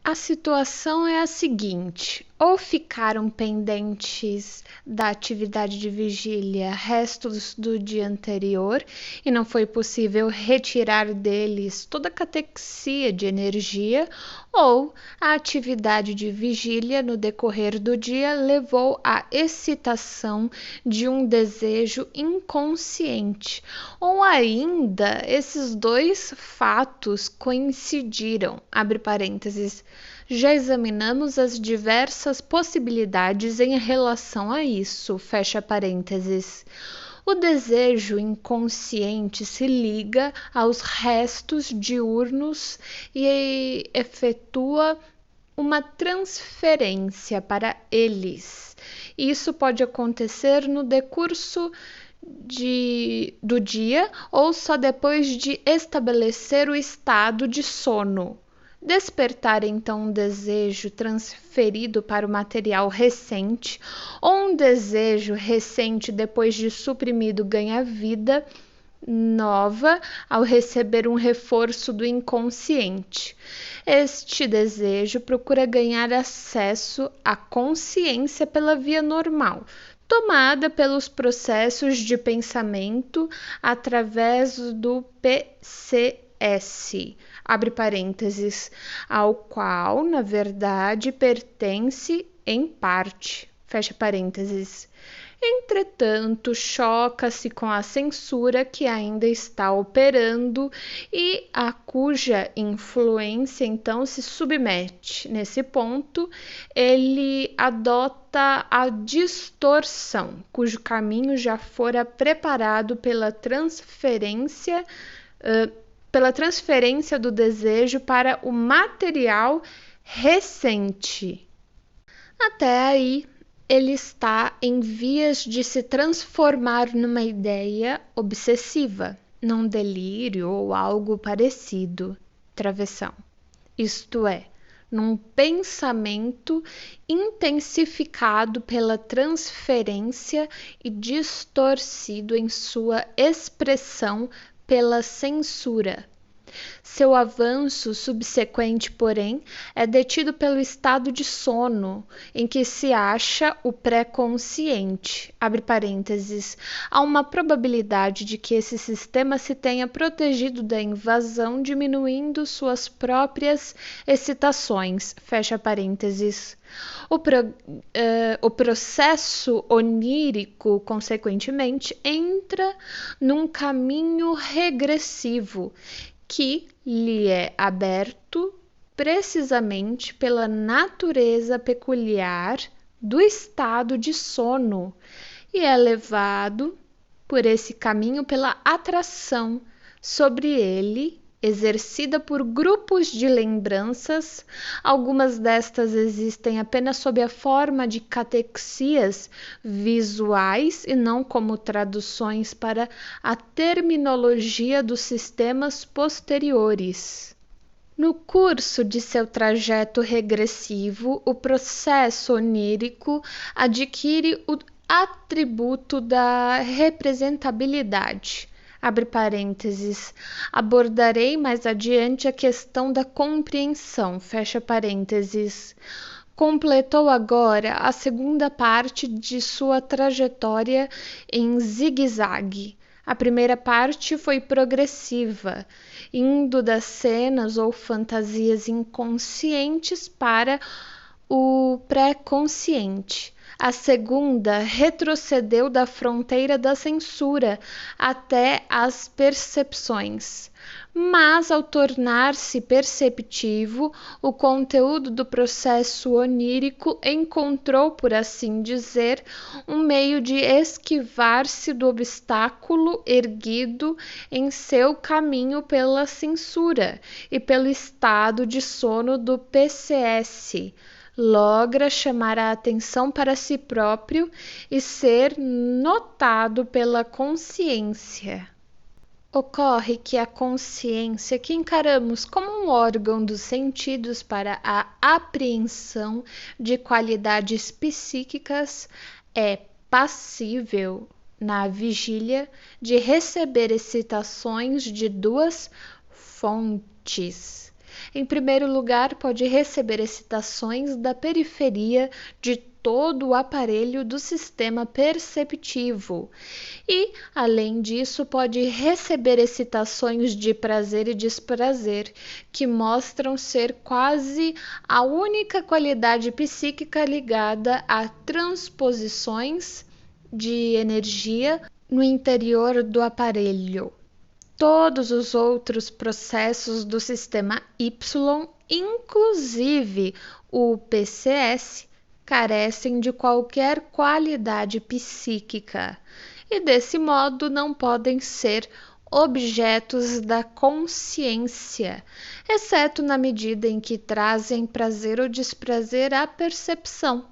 A situação é a seguinte: ou ficaram pendentes da atividade de vigília restos do dia anterior e não foi possível retirar deles toda a catexia de energia, ou a atividade de vigília no decorrer do dia levou à excitação de um desejo inconsciente, ou ainda esses dois fatos coincidiram, abre parênteses. Já examinamos as diversas possibilidades em relação a isso, fecha parênteses. O desejo inconsciente se liga aos restos diurnos e efetua uma transferência para eles. Isso pode acontecer no decurso do dia ou só depois de estabelecer o estado de sono. Despertar então um desejo transferido para o material recente, ou um desejo recente depois de suprimido ganha vida nova ao receber um reforço do inconsciente. Este desejo procura ganhar acesso à consciência pela via normal, tomada pelos processos de pensamento através do PCS, abre parênteses, ao qual, na verdade, pertence em parte, fecha parênteses. Entretanto, choca-se com a censura que ainda está operando e a cuja influência então se submete. Nesse ponto, ele adota a distorção, cujo caminho já fora preparado pela transferência do desejo para o material recente. Até aí, ele está em vias de se transformar numa ideia obsessiva, num delírio ou algo parecido, travessão. Isto é, num pensamento intensificado pela transferência e distorcido em sua expressão pela censura. Seu avanço subsequente, porém, é detido pelo estado de sono em que se acha o pré-consciente. Abre parênteses. Há uma probabilidade de que esse sistema se tenha protegido da invasão, diminuindo suas próprias excitações. Fecha parênteses. O processo onírico, consequentemente, entra num caminho regressivo que lhe é aberto precisamente pela natureza peculiar do estado de sono e é levado por esse caminho pela atração sobre ele exercida por grupos de lembranças. Algumas destas existem apenas sob a forma de catexias visuais e não como traduções para a terminologia dos sistemas posteriores. No curso de seu trajeto regressivo, o processo onírico adquire o atributo da representabilidade. Abre parênteses, abordarei mais adiante a questão da compreensão, fecha parênteses. Completou agora a segunda parte de sua trajetória em zigue-zague. A primeira parte foi progressiva, indo das cenas ou fantasias inconscientes para o pré-consciente. A segunda retrocedeu da fronteira da censura até as percepções. Mas, ao tornar-se perceptivo, o conteúdo do processo onírico encontrou, por assim dizer, um meio de esquivar-se do obstáculo erguido em seu caminho pela censura e pelo estado de sono do PCS. Logra chamar a atenção para si próprio e ser notado pela consciência. Ocorre que a consciência, que encaramos como um órgão dos sentidos para a apreensão de qualidades psíquicas, é passível, na vigília, de receber excitações de duas fontes. Em primeiro lugar, pode receber excitações da periferia de todo o aparelho do sistema perceptivo e, além disso, pode receber excitações de prazer e desprazer, que mostram ser quase a única qualidade psíquica ligada a transposições de energia no interior do aparelho. Todos os outros processos do sistema Y, inclusive o PCS, carecem de qualquer qualidade psíquica e, desse modo, não podem ser objetos da consciência, exceto na medida em que trazem prazer ou desprazer à percepção.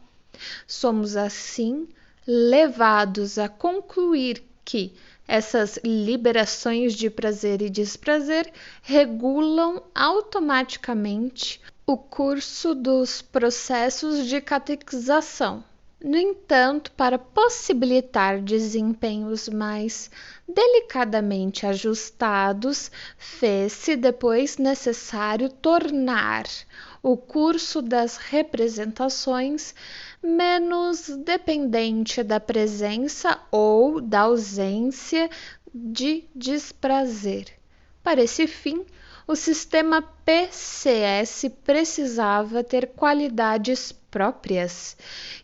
Somos, assim, levados a concluir que essas liberações de prazer e desprazer regulam automaticamente o curso dos processos de catequização. No entanto, para possibilitar desempenhos mais delicadamente ajustados, fez-se depois necessário tornar o curso das representações menos dependente da presença ou da ausência de desprazer. Para esse fim, o sistema PCS precisava ter qualidades próprias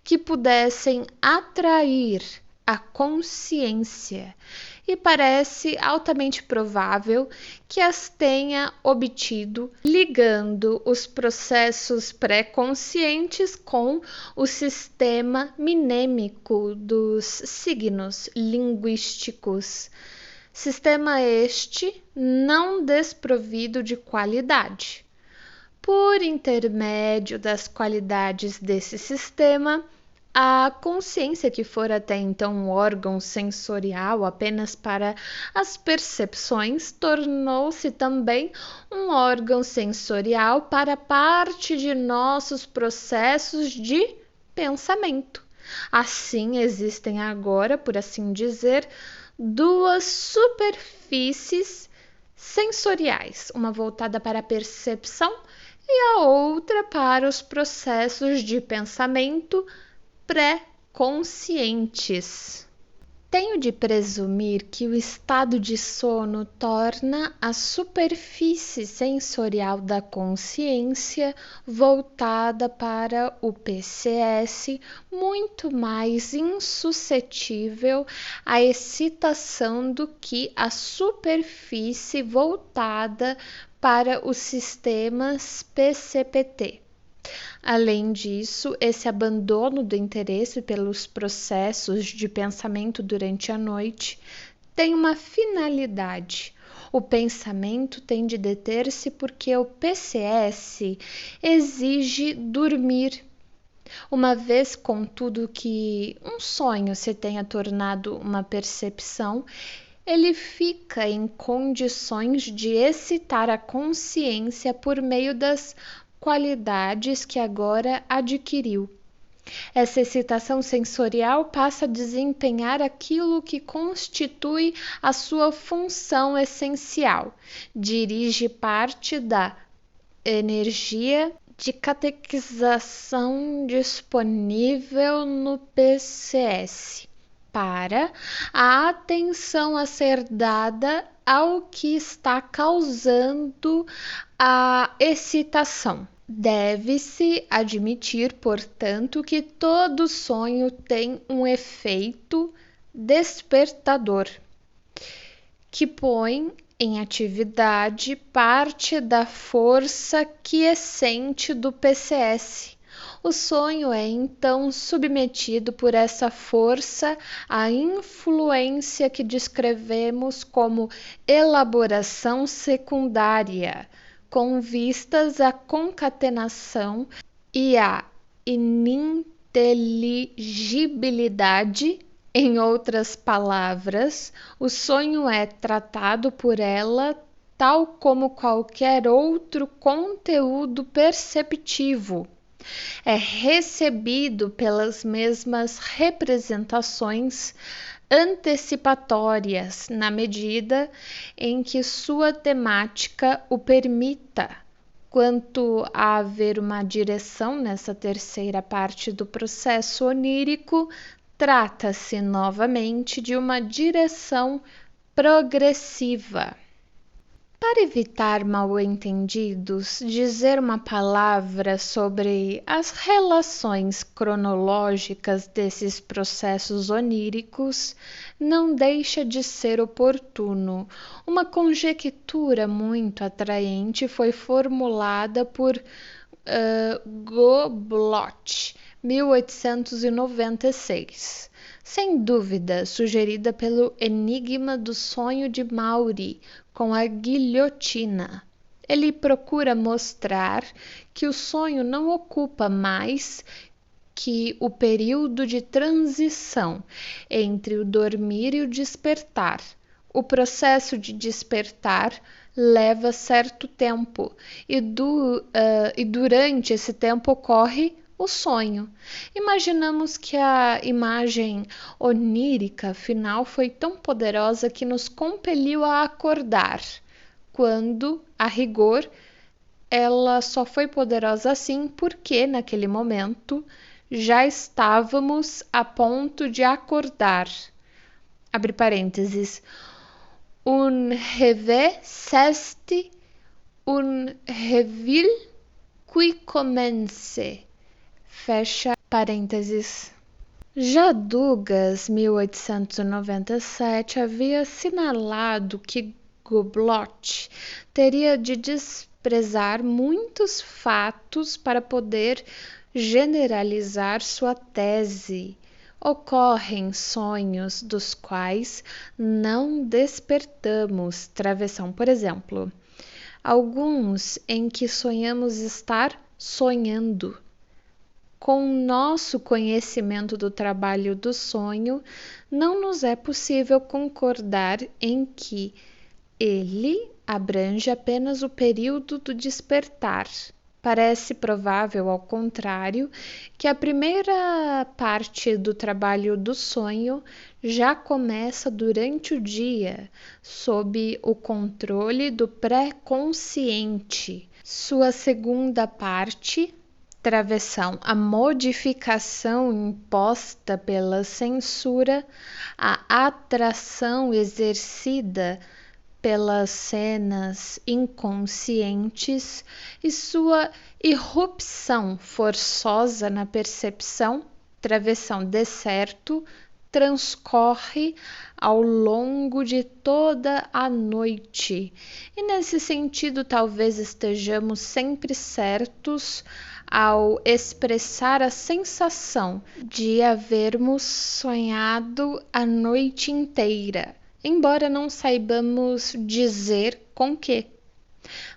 que pudessem atrair a consciência, e parece altamente provável que as tenha obtido ligando os processos pré-conscientes com o sistema minêmico dos signos linguísticos. Sistema este não desprovido de qualidade. Por intermédio das qualidades desse sistema, a consciência, que fora até então um órgão sensorial apenas para as percepções, tornou-se também um órgão sensorial para parte de nossos processos de pensamento. Assim, existem agora, por assim dizer, duas superfícies sensoriais, uma voltada para a percepção e a outra para os processos de pensamento pré-conscientes. Tenho de presumir que o estado de sono torna a superfície sensorial da consciência voltada para o PCS muito mais insuscetível à excitação do que a superfície voltada para os sistemas PCPT. Além disso, esse abandono do interesse pelos processos de pensamento durante a noite tem uma finalidade. O pensamento tem de deter-se porque o PCS exige dormir. Uma vez, contudo, que um sonho se tenha tornado uma percepção, ele fica em condições de excitar a consciência por meio das qualidades que agora adquiriu. Essa excitação sensorial passa a desempenhar aquilo que constitui a sua função essencial. Dirige parte da energia de catequização disponível no PCS para a atenção a ser dada ao que está causando a excitação. Deve-se admitir, portanto, que todo sonho tem um efeito despertador, que põe em atividade parte da força quiescente do PCS. O sonho é então submetido por essa força à influência que descrevemos como elaboração secundária, com vistas à concatenação e à ininteligibilidade. Em outras palavras, o sonho é tratado por ela tal como qualquer outro conteúdo perceptivo. É recebido pelas mesmas representações antecipatórias, na medida em que sua temática o permita. Quanto a haver uma direção nessa terceira parte do processo onírico, trata-se novamente de uma direção progressiva. Para evitar mal-entendidos, dizer uma palavra sobre as relações cronológicas desses processos oníricos não deixa de ser oportuno. Uma conjectura muito atraente foi formulada por Goblot, 1896. Sem dúvida, sugerida pelo Enigma do Sonho de Maury, com a guilhotina. Ele procura mostrar que o sonho não ocupa mais que o período de transição entre o dormir e o despertar. O processo de despertar leva certo tempo e durante esse tempo ocorre o sonho. Imaginamos que a imagem onírica final foi tão poderosa que nos compeliu a acordar, quando, a rigor, ela só foi poderosa assim porque, naquele momento, já estávamos a ponto de acordar. Abre parênteses. Un rêve c'est un réveil qui commence. Fecha parênteses. Já Dugas, 1897, havia assinalado que Goblot teria de desprezar muitos fatos para poder generalizar sua tese. Ocorrem sonhos dos quais não despertamos. Travessão, por exemplo. Alguns em que sonhamos estar sonhando. Com o nosso conhecimento do trabalho do sonho, não nos é possível concordar em que ele abrange apenas o período do despertar. Parece provável, ao contrário, que a primeira parte do trabalho do sonho já começa durante o dia, sob o controle do pré-consciente. Sua segunda parte, travessão, a modificação imposta pela censura, a atração exercida pelas cenas inconscientes e sua irrupção forçosa na percepção, travessão de certo, transcorre ao longo de toda a noite. E nesse sentido, talvez estejamos sempre certos ao expressar a sensação de havermos sonhado a noite inteira, embora não saibamos dizer com que.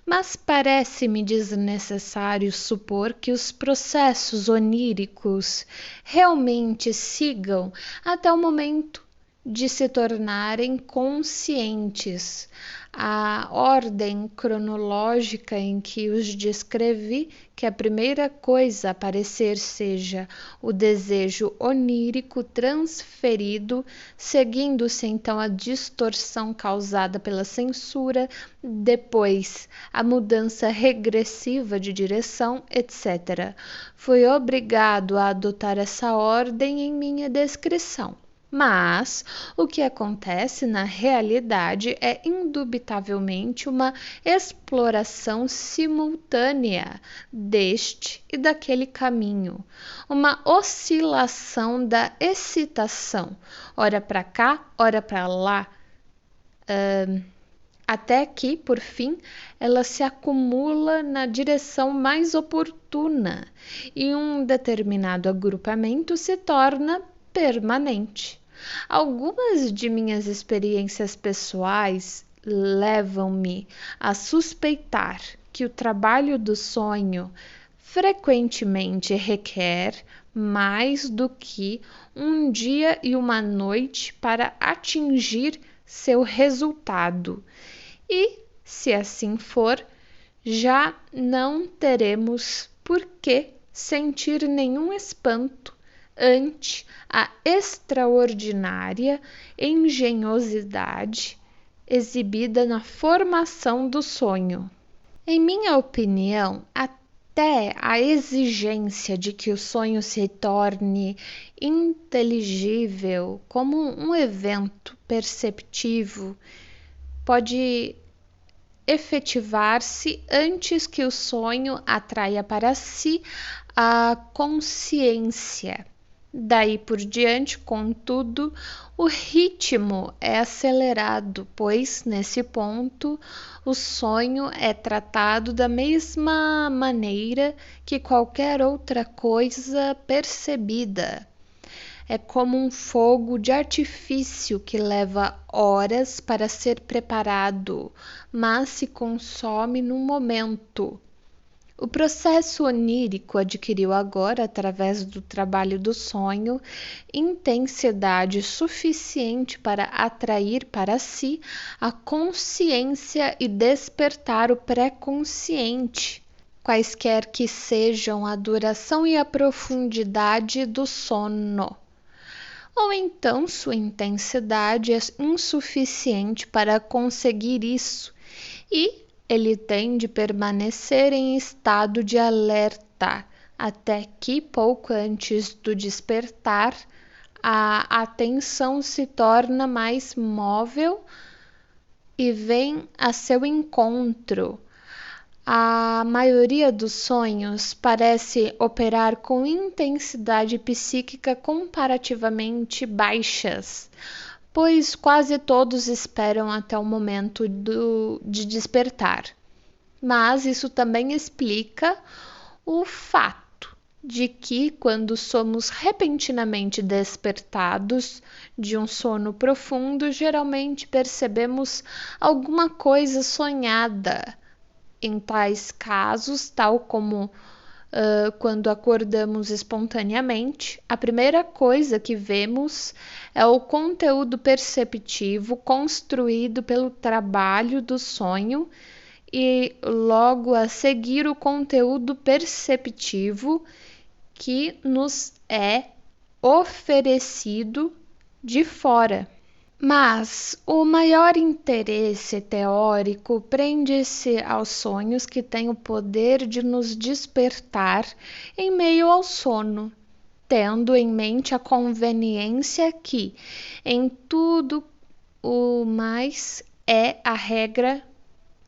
Mas parece-me desnecessário supor que os processos oníricos realmente sigam até o momento de se tornarem conscientes. A ordem cronológica em que os descrevi, que a primeira coisa a aparecer seja o desejo onírico transferido, seguindo-se então a distorção causada pela censura, depois a mudança regressiva de direção, etc. Fui obrigado a adotar essa ordem em minha descrição. Mas o que acontece na realidade é indubitavelmente uma exploração simultânea deste e daquele caminho, uma oscilação da excitação, ora para cá, ora para lá, até que, por fim, ela se acumula na direção mais oportuna e um determinado agrupamento se torna permanente. Algumas de minhas experiências pessoais levam-me a suspeitar que o trabalho do sonho frequentemente requer mais do que um dia e uma noite para atingir seu resultado. E, se assim for, já não teremos por que sentir nenhum espanto ante a extraordinária engenhosidade exibida na formação do sonho. Em minha opinião, até a exigência de que o sonho se torne inteligível como um evento perceptivo pode efetivar-se antes que o sonho atraia para si a consciência. Daí por diante, contudo, o ritmo é acelerado, pois, nesse ponto, o sonho é tratado da mesma maneira que qualquer outra coisa percebida. É como um fogo de artifício que leva horas para ser preparado, mas se consome num momento. O processo onírico adquiriu agora, através do trabalho do sonho, intensidade suficiente para atrair para si a consciência e despertar o pré-consciente, quaisquer que sejam a duração e a profundidade do sono. Ou então sua intensidade é insuficiente para conseguir isso e ele tem de permanecer em estado de alerta até que, pouco antes do despertar, a atenção se torna mais móvel e vem a seu encontro. A maioria dos sonhos parece operar com intensidade psíquica comparativamente baixas, pois quase todos esperam até o momento de despertar. Mas isso também explica o fato de que, quando somos repentinamente despertados de um sono profundo, geralmente percebemos alguma coisa sonhada. Em tais casos, tal como quando acordamos espontaneamente, a primeira coisa que vemos é o conteúdo perceptivo construído pelo trabalho do sonho e logo a seguir o conteúdo perceptivo que nos é oferecido de fora. Mas o maior interesse teórico prende-se aos sonhos que têm o poder de nos despertar em meio ao sono, tendo em mente a conveniência que, em tudo o mais, é a regra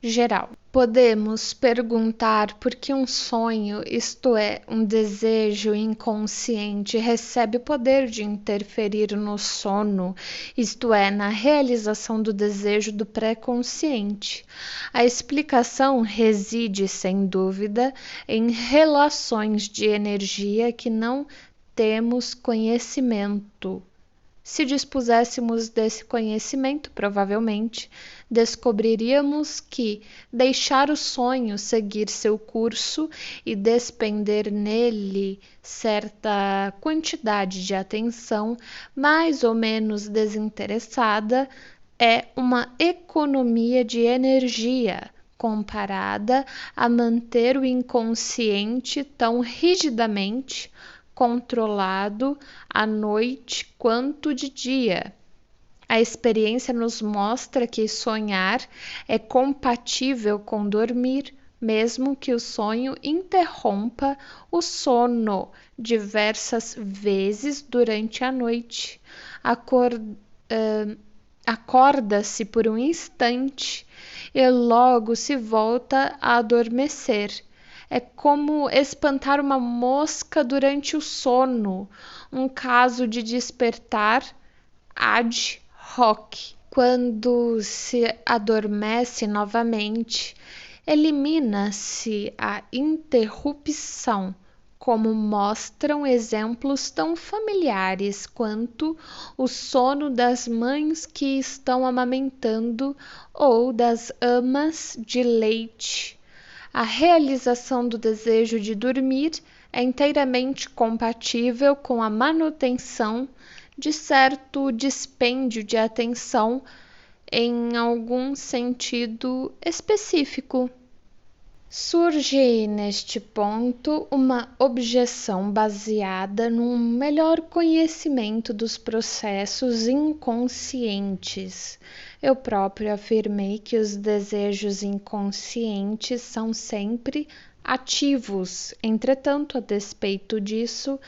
geral. Podemos perguntar por que um sonho, isto é, um desejo inconsciente, recebe o poder de interferir no sono, isto é, na realização do desejo do pré-consciente. A explicação reside, sem dúvida, em relações de energia que não temos conhecimento. Se dispuséssemos desse conhecimento, provavelmente descobriríamos que deixar o sonho seguir seu curso e despender nele certa quantidade de atenção mais ou menos desinteressada é uma economia de energia comparada a manter o inconsciente tão rigidamente controlado à noite quanto de dia. A experiência nos mostra que sonhar é compatível com dormir, mesmo que o sonho interrompa o sono diversas vezes durante a noite. Acorda-se por um instante e logo se volta a adormecer. É como espantar uma mosca durante o sono, um caso de despertar ad hoc. Quando se adormece novamente, elimina-se a interrupção, como mostram exemplos tão familiares quanto o sono das mães que estão amamentando ou das amas de leite. A realização do desejo de dormir é inteiramente compatível com a manutenção de certo dispêndio de atenção em algum sentido específico. Surge neste ponto uma objeção baseada num melhor conhecimento dos processos inconscientes. Eu próprio afirmei que os desejos inconscientes são sempre ativos, entretanto, a despeito disso,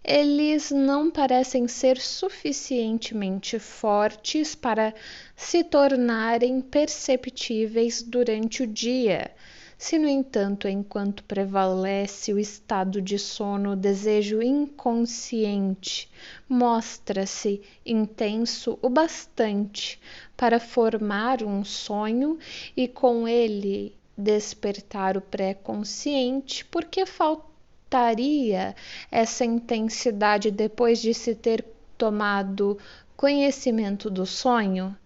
eles não parecem ser suficientemente fortes para se tornarem perceptíveis durante o dia. Se, no entanto, enquanto prevalece o estado de sono, o desejo inconsciente mostra-se intenso o bastante para formar um sonho e com ele despertar o pré-consciente, porque faltaria essa intensidade depois de se ter tomado conhecimento do sonho?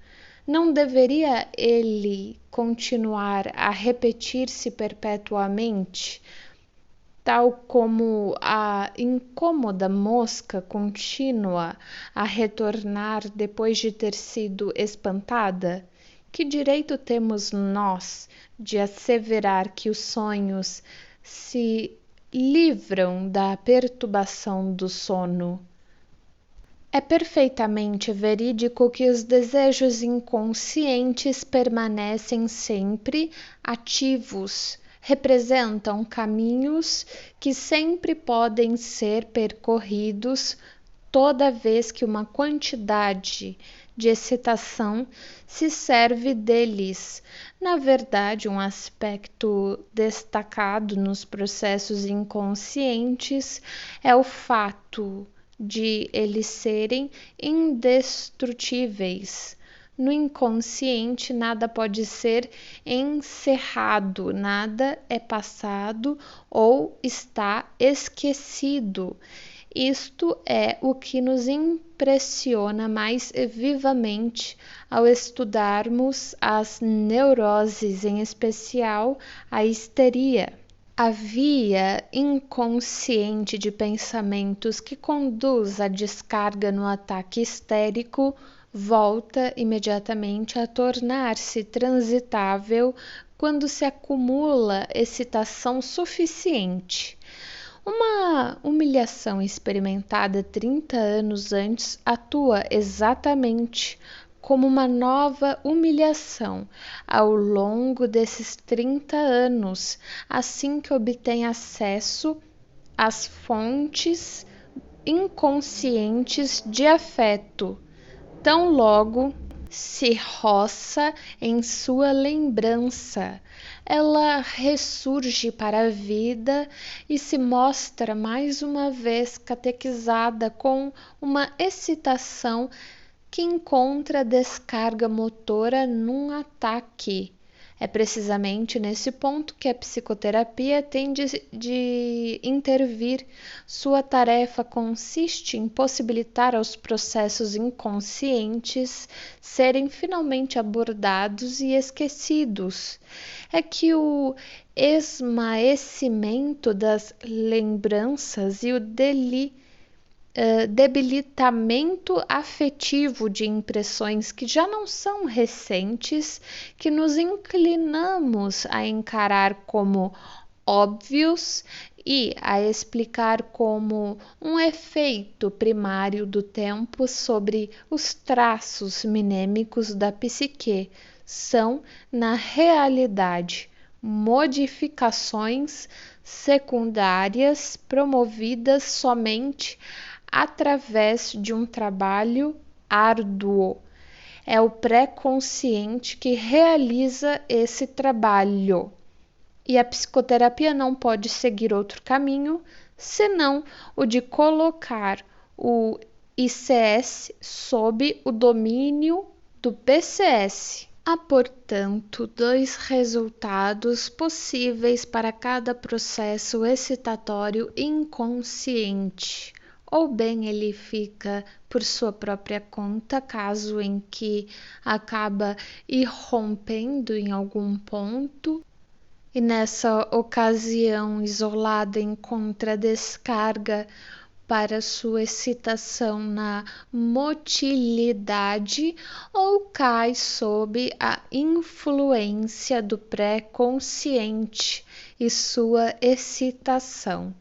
Não deveria ele continuar a repetir-se perpetuamente, tal como a incômoda mosca contínua a retornar depois de ter sido espantada? Que direito temos nós de asseverar que os sonhos se livram da perturbação do sono? É perfeitamente verídico que os desejos inconscientes permanecem sempre ativos, representam caminhos que sempre podem ser percorridos toda vez que uma quantidade de excitação se serve deles. Na verdade, um aspecto destacado nos processos inconscientes é o fato de eles serem indestrutíveis. No inconsciente, nada pode ser encerrado, nada é passado ou está esquecido. Isto é o que nos impressiona mais vivamente ao estudarmos as neuroses, em especial a histeria. A via inconsciente de pensamentos que conduz à descarga no ataque histérico volta imediatamente a tornar-se transitável quando se acumula excitação suficiente. Uma humilhação experimentada 30 anos antes atua exatamente como uma nova humilhação ao longo desses 30 anos, assim que obtém acesso às fontes inconscientes de afeto, tão logo se roça em sua lembrança, ela ressurge para a vida e se mostra mais uma vez catequizada com uma excitação que encontra descarga motora num ataque. É precisamente nesse ponto que a psicoterapia tem de intervir. Sua tarefa consiste em possibilitar aos processos inconscientes serem finalmente abordados e esquecidos. É que o esmaecimento das lembranças e o debilitamento afetivo de impressões que já não são recentes, que nos inclinamos a encarar como óbvios e a explicar como um efeito primário do tempo sobre os traços mnêmicos da psique, são, na realidade, modificações secundárias promovidas somente através de um trabalho árduo. É o pré-consciente que realiza esse trabalho. E a psicoterapia não pode seguir outro caminho senão o de colocar o ICS sob o domínio do PCS. Há, portanto, dois resultados possíveis para cada processo excitatório inconsciente. Ou bem ele fica por sua própria conta, caso em que acaba irrompendo em algum ponto, e nessa ocasião isolada encontra descarga para sua excitação na motilidade ou cai sob a influência do pré-consciente e sua excitação,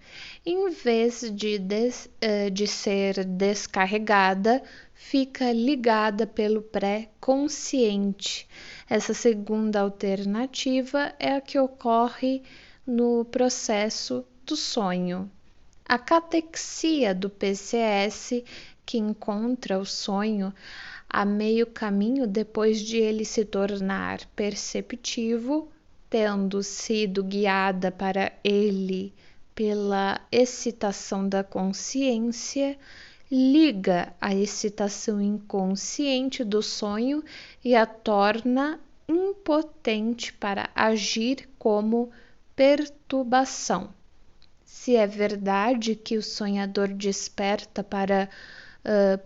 em vez de ser descarregada, fica ligada pelo pré-consciente. Essa segunda alternativa é a que ocorre no processo do sonho. A catexia do PCS, que encontra o sonho a meio caminho depois de ele se tornar perceptivo, tendo sido guiada para ele pela excitação da consciência, liga a excitação inconsciente do sonho e a torna impotente para agir como perturbação. Se é verdade que o sonhador desperta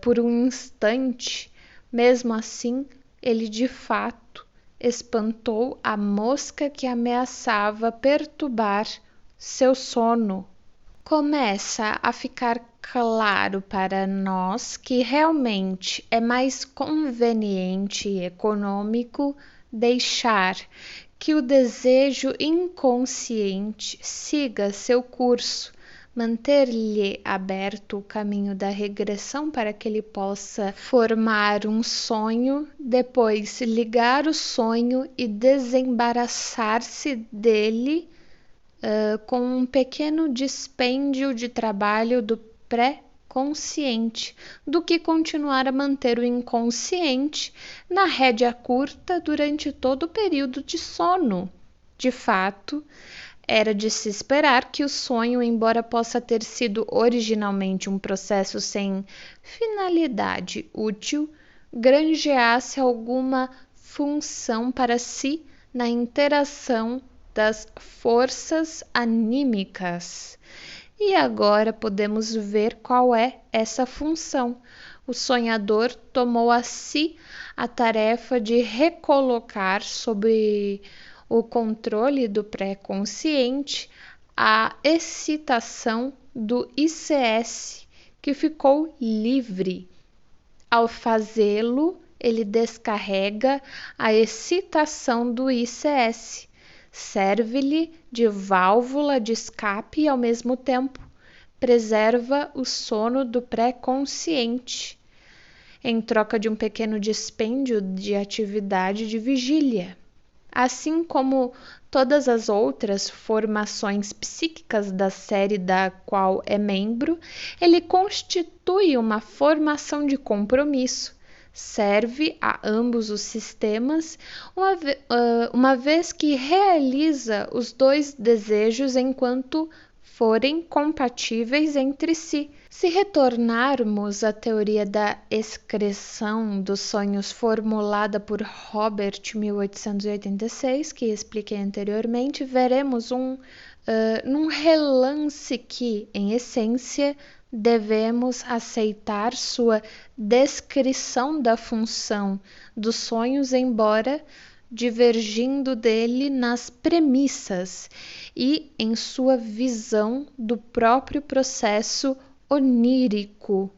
por um instante, mesmo assim, ele de fato espantou a mosca que ameaçava perturbar seu sono. Começa a ficar claro para nós que realmente é mais conveniente e econômico deixar que o desejo inconsciente siga seu curso, manter-lhe aberto o caminho da regressão para que ele possa formar um sonho, depois ligar o sonho e desembaraçar-se dele com um pequeno dispêndio de trabalho do pré-consciente, do que continuar a manter o inconsciente na rédea curta durante todo o período de sono. De fato, era de se esperar que o sonho, embora possa ter sido originalmente um processo sem finalidade útil, granjeasse alguma função para si na interação das forças anímicas. E agora podemos ver qual é essa função. O sonhador tomou a si a tarefa de recolocar sob o controle do pré-consciente a excitação do ICS, que ficou livre. Ao fazê-lo, ele descarrega a excitação do ICS. Serve-lhe de válvula de escape e, ao mesmo tempo, preserva o sono do pré-consciente, em troca de um pequeno dispêndio de atividade de vigília. Assim como todas as outras formações psíquicas da série da qual é membro, ele constitui uma formação de compromisso. Serve a ambos os sistemas, uma vez que realiza os dois desejos enquanto forem compatíveis entre si. Se retornarmos à teoria da excreção dos sonhos formulada por Robert 1886, que expliquei anteriormente, veremos num relance que, em essência, devemos aceitar sua descrição da função dos sonhos, embora divergindo dele nas premissas e em sua visão do próprio processo onírico.